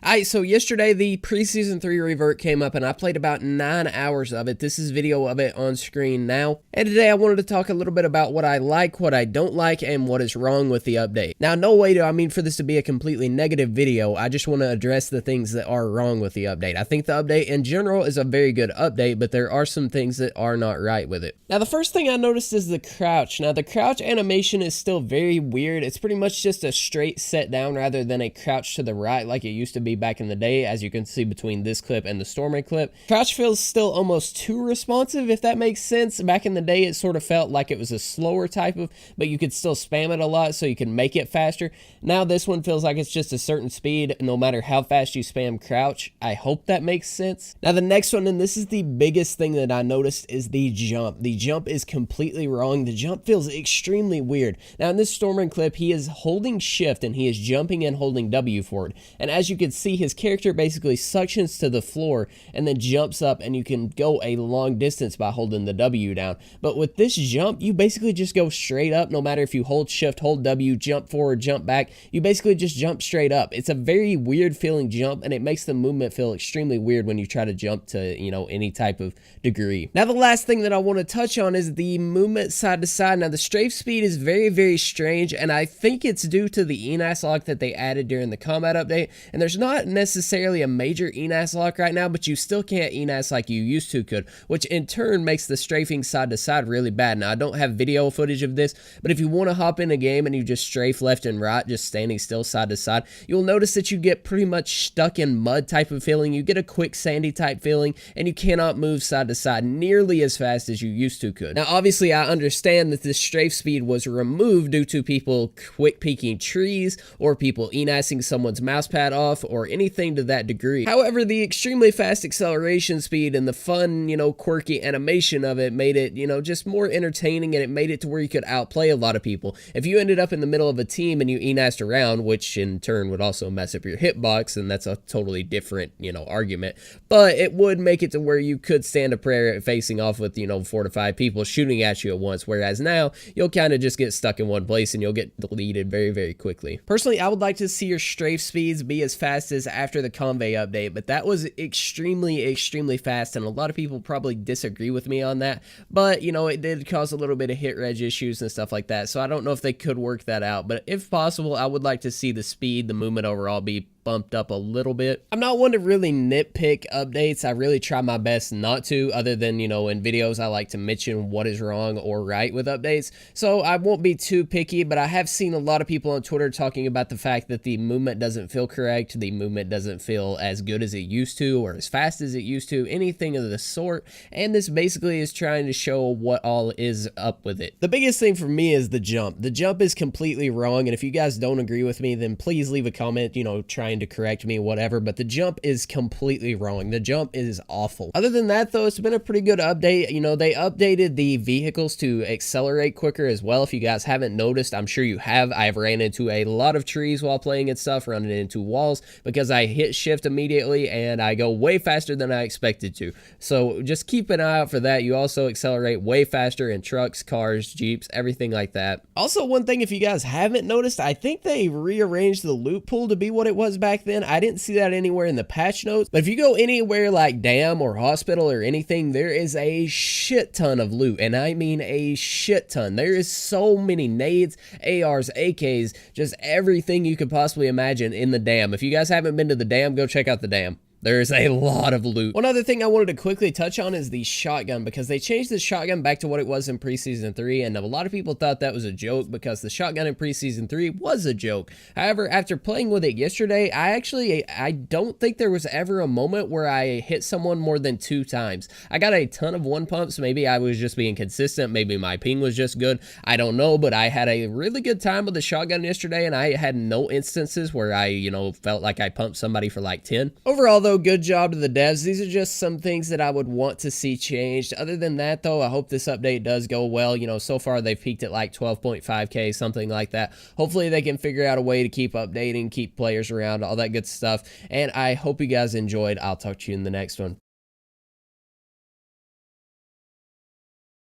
Alright, so yesterday the Preseason 3 Revert came up and I played about 9 hours of it. This is video of it on screen now. And today I wanted to talk a little bit about what I like, what I don't like, and what is wrong with the update. Now, no way do I mean for this to be a completely negative video. I just want to address the things that are wrong with the update. I think the update in general is a very good update, but there are some things that are not right with it. Now, the first thing I noticed is the crouch. Now, the crouch animation is still very weird. It's pretty much just a straight set down rather than a crouch to the right like it used to be back in the day, as you can see between this clip and the Stormy clip. Crouch feels still almost too responsive, if that makes sense. Back in the day, it sort of felt like it was a slower type of, but you could still spam it a lot so you can make it faster. Now this one feels like it's just a certain speed no matter how fast you spam crouch. I hope that makes sense. Now the next one, and this is the biggest thing that I noticed, is the jump. The jump is completely wrong. The jump feels extremely weird. Now in this Stormy clip, he is holding shift and he is jumping and holding W forward. And as you can see, his character basically suctions to the floor and then jumps up, and you can go a long distance by holding the W down. But with this jump, you basically just go straight up. No matter if you hold shift, hold W, jump forward, jump back, you basically just jump straight up. It's a very weird feeling jump, and it makes the movement feel extremely weird when you try to jump to, you know, any type of degree. Now the last thing that I want to touch on is the movement side to side. Now the strafe speed is very, very strange, and I think it's due to the ENAS lock that they added during the combat update. And there's not necessarily a major ENAS lock right now, but you still can't ENAS like you used to could, which in turn makes the strafing side to side really bad. Now I don't have video footage of this, but if you want to hop in a game and you just strafe left and right, just standing still side to side, you'll notice that you get pretty much stuck in mud type of feeling. You get a quick sandy type feeling, and you cannot move side to side nearly as fast as you used to could. Now obviously I understand that this strafe speed was removed due to people quick peeking trees or people ENASing someone's mouse pad off or anything to that degree. However, the extremely fast acceleration speed and the fun, you know, quirky animation of it made it, you know, just more entertaining, and it made it to where you could outplay a lot of people. If you ended up in the middle of a team and you ENASed around, which in turn would also mess up your hitbox, and that's a totally different, you know, argument, but it would make it to where you could stand a prayer facing off with, you know, 4 to 5 people shooting at you at once, whereas now you'll kind of just get stuck in one place and you'll get deleted very, very quickly. Personally, I would like to see your strafe speeds be as fast as after the Convey update, but that was extremely fast, and a lot of people probably disagree with me on that. But you know, it did cause a little bit of hit reg issues and stuff like that, so I don't know if they could work that out. But if possible, I would like to see the speed, the movement overall be bumped up a little bit. I'm not one to really nitpick updates. I really try my best not to, other than, you know, in videos I like to mention what is wrong or right with updates. So I won't be too picky, but I have seen a lot of people on Twitter talking about the fact that the movement doesn't feel correct, the movement doesn't feel as good as it used to or as fast as it used to, anything of the sort, and this basically is trying to show what all is up with it. The biggest thing for me is the jump. The jump is completely wrong, and if you guys don't agree with me, then please leave a comment, you know, trying to correct me, whatever, but the jump is completely wrong. The jump is awful. Other than that though, it's been a pretty good update. You know, they updated the vehicles to accelerate quicker as well. If you guys haven't noticed, I'm sure you have. I've ran into a lot of trees while playing and stuff, running into walls because I hit shift immediately and I go way faster than I expected to. So just keep an eye out for that. You also accelerate way faster in trucks, cars, Jeeps, everything like that. Also, one thing, if you guys haven't noticed, I think they rearranged the loot pool to be what it was back then. I didn't see that anywhere in the patch notes, but if you go anywhere like Dam or Hospital or anything, there is a shit ton of loot, and I mean a shit ton. There is so many nades, ARs, AKs, just everything you could possibly imagine in the Dam. If you guys haven't been to the Dam, go check out the Dam. There's a lot of loot. One other thing I wanted to quickly touch on is the shotgun, because they changed the shotgun back to what it was in Preseason 3, and a lot of people thought that was a joke because the shotgun in Preseason 3 was a joke. However, after playing with it yesterday, I don't think there was ever a moment where I hit someone more than 2 times. I got a ton of 1 pumps. Maybe I was just being consistent. Maybe my ping was just good. I don't know, but I had a really good time with the shotgun yesterday, and I had no instances where I, you know, felt like I pumped somebody for like 10. Overall, though, good job to the devs. These are just some things that I would want to see changed. Other than that, though, I hope this update does go well. You know, so far they've peaked at like 12.5K, something like that. Hopefully they can figure out a way to keep updating, keep players around, all that good stuff. And I hope you guys enjoyed. I'll talk to you in the next one.